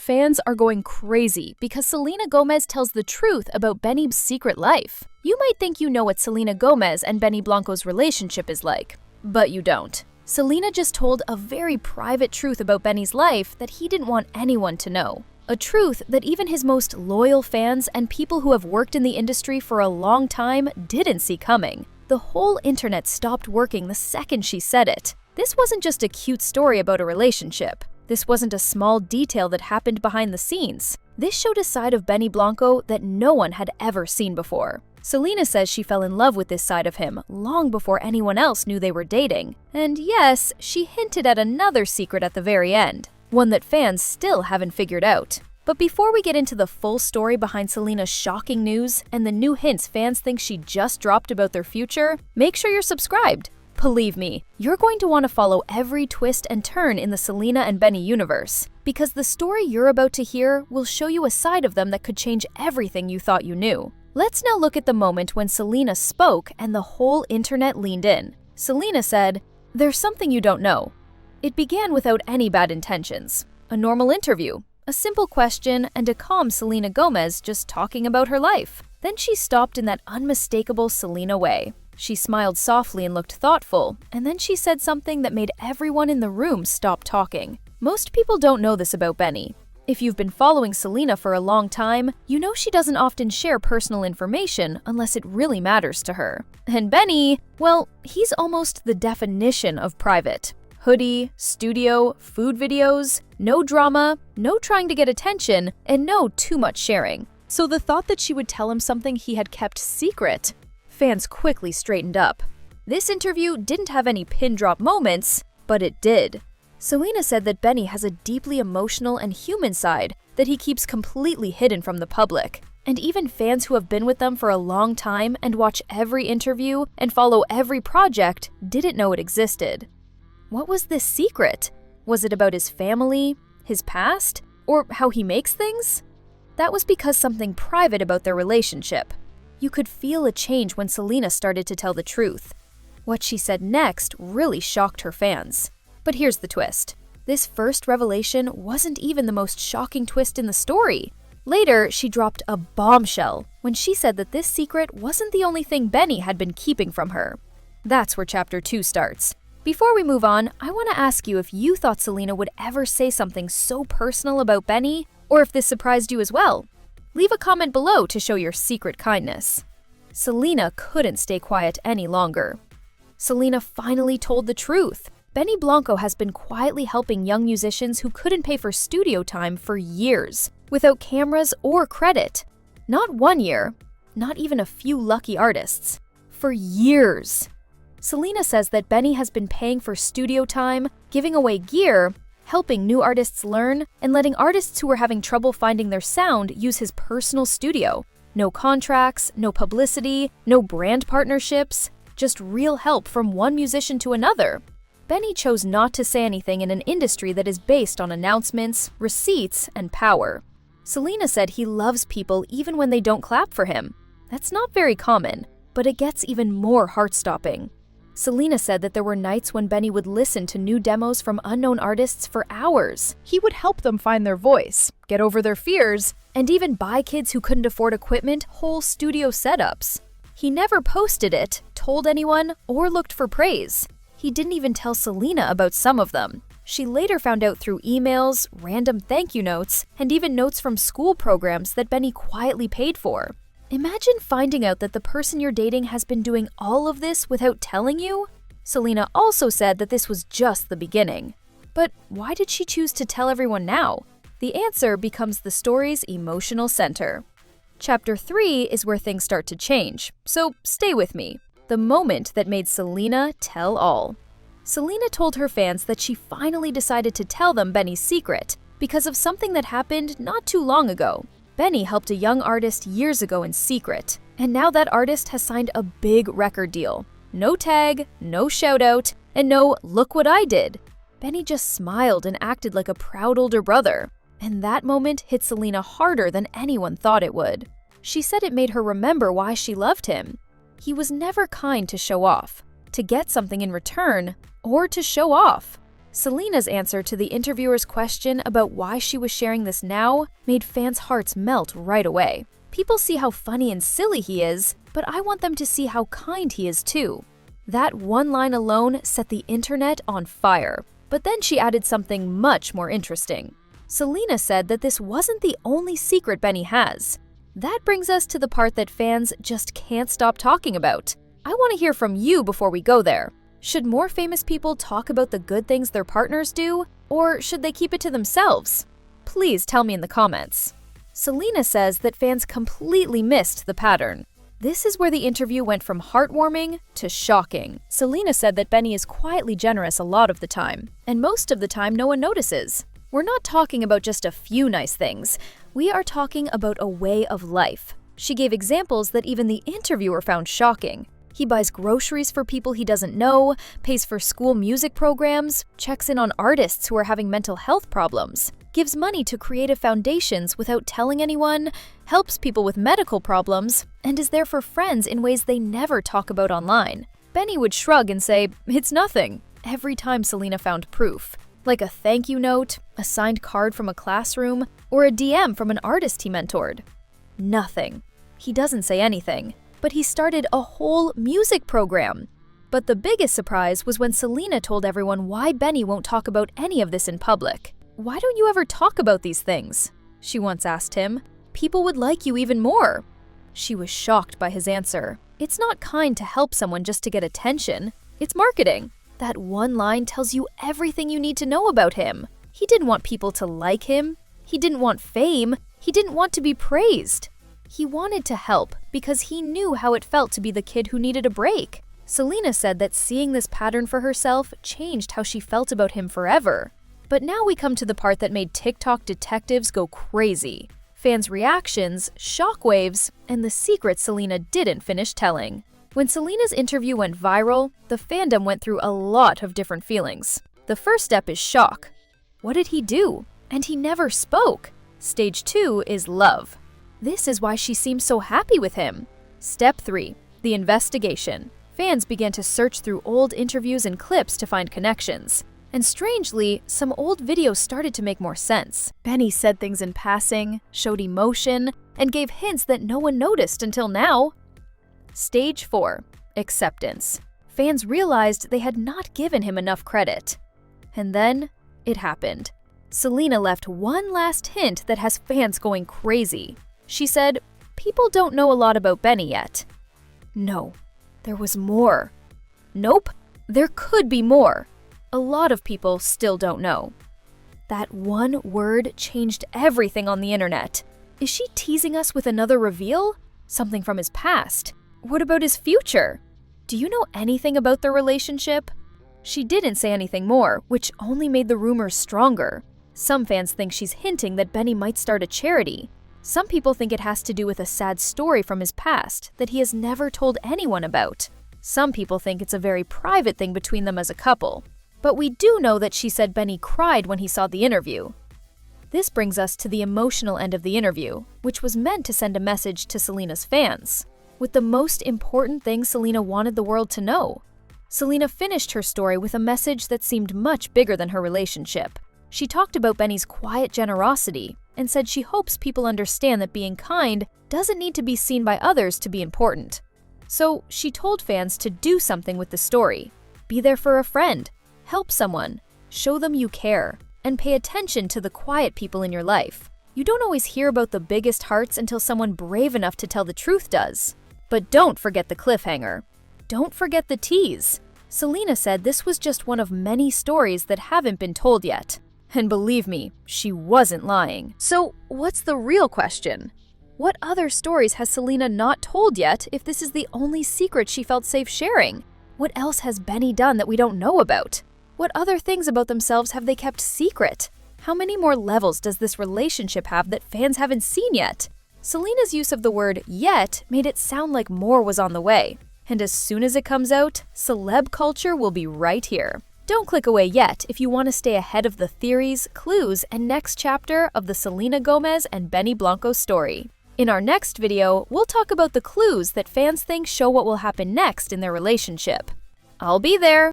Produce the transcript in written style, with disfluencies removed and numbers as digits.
Fans are going crazy because Selena Gomez tells the truth about Benny's secret life. You might think you know what Selena Gomez and Benny Blanco's relationship is like, but you don't. Selena just told a very private truth about Benny's life that he didn't want anyone to know. A truth that even his most loyal fans and people who have worked in the industry for a long time didn't see coming. The whole internet stopped working the second she said it. This wasn't just a cute story about a relationship. This wasn't a small detail that happened behind the scenes. This showed a side of Benny Blanco that no one had ever seen before. Selena says she fell in love with this side of him long before anyone else knew they were dating. And yes, she hinted at another secret at the very end, one that fans still haven't figured out. But before we get into the full story behind Selena's shocking news and the new hints fans think she just dropped about their future, make sure you're subscribed. Believe me, you're going to want to follow every twist and turn in the Selena and Benny universe, because the story you're about to hear will show you a side of them that could change everything you thought you knew. Let's now look at the moment when Selena spoke and the whole internet leaned in. Selena said, "There's something you don't know." It began without any bad intentions. A normal interview, a simple question, and a calm Selena Gomez just talking about her life. Then she stopped in that unmistakable Selena way. She smiled softly and looked thoughtful, and then she said something that made everyone in the room stop talking. Most people don't know this about Benny. If you've been following Selena for a long time, you know she doesn't often share personal information unless it really matters to her. And Benny, well, he's almost the definition of private. Hoodie, studio, food videos, no drama, no trying to get attention, and no too much sharing. So the thought that she would tell him something he had kept secret, fans quickly straightened up. This interview didn't have any pin drop moments, but it did. Selena said that Benny has a deeply emotional and human side that he keeps completely hidden from the public. And even fans who have been with them for a long time and watch every interview and follow every project didn't know it existed. What was this secret? Was it about his family, his past, or how he makes things? That was because something private about their relationship. You could feel a change when Selena started to tell the truth. What she said next really shocked her fans. But here's the twist. This first revelation wasn't even the most shocking twist in the story. Later, she dropped a bombshell when she said that this secret wasn't the only thing Benny had been keeping from her. That's where Chapter 2 starts. Before we move on, I want to ask you if you thought Selena would ever say something so personal about Benny, or if this surprised you as well. Leave a comment below to show your secret kindness. Selena couldn't stay quiet any longer. Selena finally told the truth. Benny Blanco has been quietly helping young musicians who couldn't pay for studio time for years, without cameras or credit. Not 1 year, not even a few lucky artists. For years. Selena says that Benny has been paying for studio time, giving away gear, helping new artists learn, and letting artists who were having trouble finding their sound use his personal studio. No contracts, no publicity, no brand partnerships, just real help from one musician to another. Benny chose not to say anything in an industry that is based on announcements, receipts, and power. Selena said he loves people even when they don't clap for him. That's not very common, but it gets even more heart-stopping. Selena said that there were nights when Benny would listen to new demos from unknown artists for hours. He would help them find their voice, get over their fears, and even buy kids who couldn't afford equipment whole studio setups. He never posted it, told anyone, or looked for praise. He didn't even tell Selena about some of them. She later found out through emails, random thank you notes, and even notes from school programs that Benny quietly paid for. Imagine finding out that the person you're dating has been doing all of this without telling you. Selena also said that this was just the beginning. But why did she choose to tell everyone now? The answer becomes the story's emotional center. Chapter 3 is where things start to change, so stay with me. The moment that made Selena tell all. Selena told her fans that she finally decided to tell them Benny's secret because of something that happened not too long ago. Benny helped a young artist years ago in secret, and now that artist has signed a big record deal. No tag, no shout-out, and no "look what I did." Benny just smiled and acted like a proud older brother, and that moment hit Selena harder than anyone thought it would. She said it made her remember why she loved him. He was never kind to show off, to get something in return, or to show off. Selena's answer to the interviewer's question about why she was sharing this now made fans' hearts melt right away. People see how funny and silly he is, but I want them to see how kind he is too. That one line alone set the internet on fire. But then she added something much more interesting. Selena said that this wasn't the only secret Benny has. That brings us to the part that fans just can't stop talking about. I want to hear from you before we go there. Should more famous people talk about the good things their partners do, or should they keep it to themselves? Please tell me in the comments. Selena says that fans completely missed the pattern. This is where the interview went from heartwarming to shocking. Selena said that Benny is quietly generous a lot of the time, and most of the time no one notices. We're not talking about just a few nice things. We are talking about a way of life. She gave examples that even the interviewer found shocking. He buys groceries for people he doesn't know, pays for school music programs, checks in on artists who are having mental health problems, gives money to creative foundations without telling anyone, helps people with medical problems, and is there for friends in ways they never talk about online. Benny would shrug and say, "It's nothing," every time Selena found proof, like a thank you note, a signed card from a classroom, or a DM from an artist he mentored. Nothing. He doesn't say anything. But he started a whole music program. But the biggest surprise was when Selena told everyone why Benny won't talk about any of this in public. "Why don't you ever talk about these things?" she once asked him. "People would like you even more." She was shocked by his answer. It's not kind to help someone just to get attention. It's marketing. That one line tells you everything you need to know about him. He didn't want people to like him. He didn't want fame. He didn't want to be praised. He wanted to help because he knew how it felt to be the kid who needed a break. Selena said that seeing this pattern for herself changed how she felt about him forever. But now we come to the part that made TikTok detectives go crazy. Fans' reactions, shockwaves, and the secrets Selena didn't finish telling. When Selena's interview went viral, the fandom went through a lot of different feelings. The first step is shock. What did he do? And he never spoke. Stage 2 is love. This is why she seems so happy with him. Step 3, the investigation. Fans began to search through old interviews and clips to find connections. And strangely, some old videos started to make more sense. Benny said things in passing, showed emotion, and gave hints that no one noticed until now. Stage 4, acceptance. Fans realized they had not given him enough credit. And then, it happened. Selena left one last hint that has fans going crazy. She said, "People don't know a lot about Benny yet." No, there was more. Nope, there could be more. A lot of people still don't know. That one word changed everything on the internet. Is she teasing us with another reveal? Something from his past? What about his future? Do you know anything about their relationship? She didn't say anything more, which only made the rumors stronger. Some fans think she's hinting that Benny might start a charity. Some people think it has to do with a sad story from his past that he has never told anyone about. Some people think it's a very private thing between them as a couple. But we do know that she said Benny cried when he saw the interview. This brings us to the emotional end of the interview, which was meant to send a message to Selena's fans, with the most important thing Selena wanted the world to know. Selena finished her story with a message that seemed much bigger than her relationship. She talked about Benny's quiet generosity and said she hopes people understand that being kind doesn't need to be seen by others to be important. So she told fans to do something with the story. Be there for a friend, help someone, show them you care, and pay attention to the quiet people in your life. You don't always hear about the biggest hearts until someone brave enough to tell the truth does. But don't forget the cliffhanger. Don't forget the tease. Selena said this was just one of many stories that haven't been told yet. And believe me, she wasn't lying. So what's the real question? What other stories has Selena not told yet if this is the only secret she felt safe sharing? What else has Benny done that we don't know about? What other things about themselves have they kept secret? How many more levels does this relationship have that fans haven't seen yet? Selena's use of the word "yet" made it sound like more was on the way. And as soon as it comes out, celeb culture will be right here. Don't click away yet if you want to stay ahead of the theories, clues, and next chapter of the Selena Gomez and Benny Blanco story. In our next video, we'll talk about the clues that fans think show what will happen next in their relationship. I'll be there!